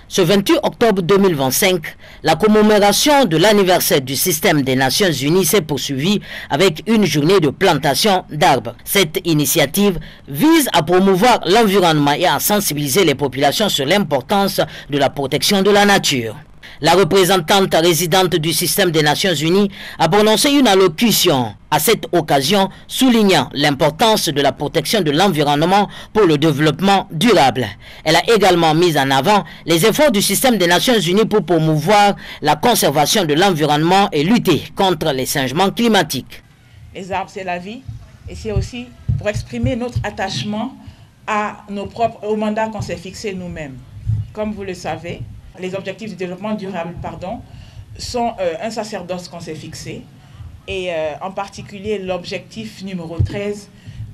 Ce 28 octobre 2025, la commémoration de l'anniversaire du système des Nations Unies s'est poursuivie avec une journée de plantation d'arbres. Cette initiative vise à promouvoir l'environnement et à sensibiliser les populations sur l'importance de la protection de la nature. La représentante résidente du système des Nations Unies a prononcé une allocution à cette occasion, soulignant l'importance de la protection de l'environnement pour le développement durable. Elle a également mis en avant les efforts du système des Nations Unies pour promouvoir la conservation de l'environnement et lutter contre les changements climatiques. Les arbres, c'est la vie, et c'est aussi pour exprimer notre attachement au mandat qu'on s'est fixé nous-mêmes. Comme vous le savez, les objectifs du développement durable, sont un sacerdoce qu'on s'est fixé. Et en particulier, l'objectif numéro 13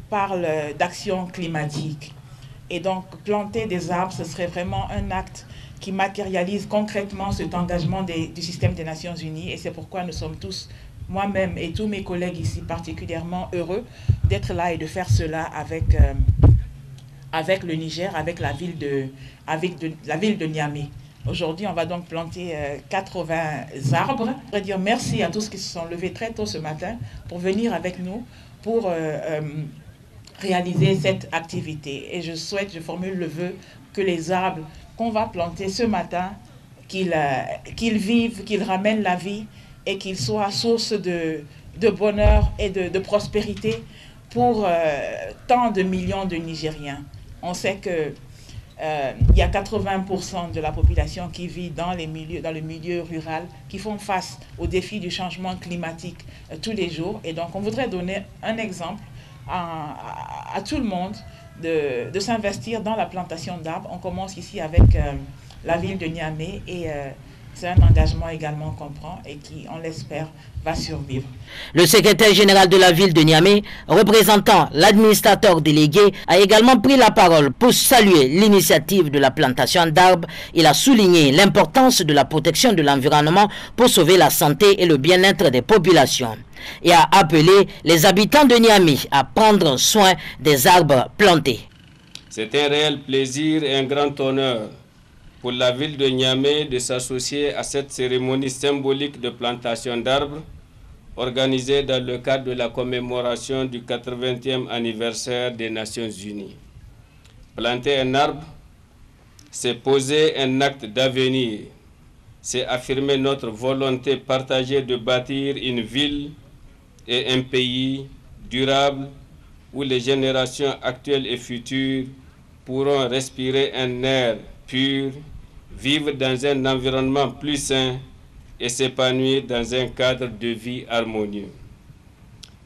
parle d'action climatique. Et donc, planter des arbres, ce serait vraiment un acte qui matérialise concrètement cet engagement du système des Nations Unies. Et c'est pourquoi nous sommes tous, moi-même et tous mes collègues ici, particulièrement heureux d'être là et de faire cela avec le Niger, avec la ville de Niamey. Aujourd'hui, on va donc planter 80 arbres. Je voudrais dire merci à tous qui se sont levés très tôt ce matin pour venir avec nous pour réaliser cette activité. Et je formule le vœu que les arbres qu'on va planter ce matin, qu'ils vivent, qu'ils ramènent la vie et qu'ils soient source de bonheur et de prospérité pour tant de millions de Nigériens. On sait que il y a 80% de la population qui vit dans le milieu rural, qui font face aux défis du changement climatique tous les jours. Et donc, on voudrait donner un exemple à tout le monde de s'investir dans la plantation d'arbres. On commence ici avec la ville de Niamey et c'est un engagement également qu'on prend et qui, on l'espère, va survivre. Le secrétaire général de la ville de Niamey, représentant l'administrateur délégué, a également pris la parole pour saluer l'initiative de la plantation d'arbres. Il a souligné l'importance de la protection de l'environnement pour sauver la santé et le bien-être des populations et a appelé les habitants de Niamey à prendre soin des arbres plantés. C'est un réel plaisir et un grand honneur pour la ville de Niamey de s'associer à cette cérémonie symbolique de plantation d'arbres organisée dans le cadre de la commémoration du 80e anniversaire des Nations Unies. Planter un arbre, c'est poser un acte d'avenir, c'est affirmer notre volonté partagée de bâtir une ville et un pays durable où les générations actuelles et futures pourront respirer un air pur, vivre dans un environnement plus sain et s'épanouir dans un cadre de vie harmonieux.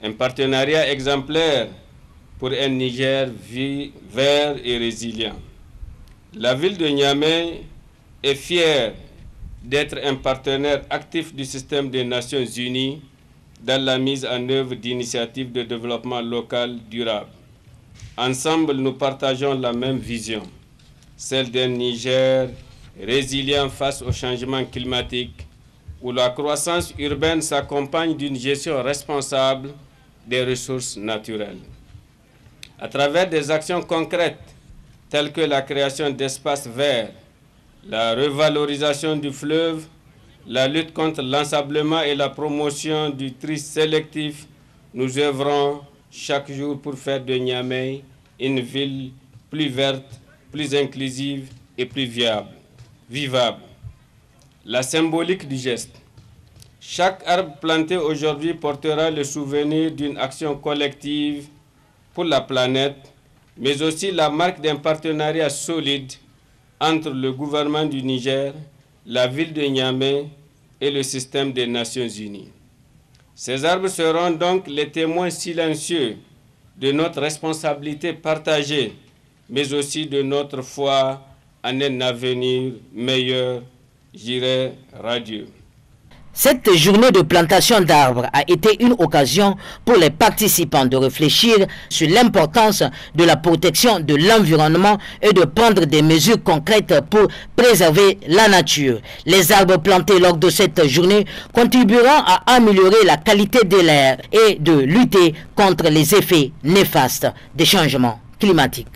Un partenariat exemplaire pour un Niger vert et résilient. La ville de Niamey est fière d'être un partenaire actif du système des Nations Unies dans la mise en œuvre d'initiatives de développement local durable. Ensemble, nous partageons la même vision, celle d'un Niger résilient face au changement climatique, où la croissance urbaine s'accompagne d'une gestion responsable des ressources naturelles. À travers des actions concrètes, telles que la création d'espaces verts, la revalorisation du fleuve, la lutte contre l'ensablement et la promotion du tri sélectif, nous œuvrons chaque jour pour faire de Niamey une ville plus verte, plus inclusive et plus vivable. La symbolique du geste. Chaque arbre planté aujourd'hui portera le souvenir d'une action collective pour la planète, mais aussi la marque d'un partenariat solide entre le gouvernement du Niger, la ville de Niamey et le système des Nations Unies. Ces arbres seront donc les témoins silencieux de notre responsabilité partagée, mais aussi de notre foi en un avenir meilleur, radieux. Cette journée de plantation d'arbres a été une occasion pour les participants de réfléchir sur l'importance de la protection de l'environnement et de prendre des mesures concrètes pour préserver la nature. Les arbres plantés lors de cette journée contribueront à améliorer la qualité de l'air et de lutter contre les effets néfastes des changements climatiques.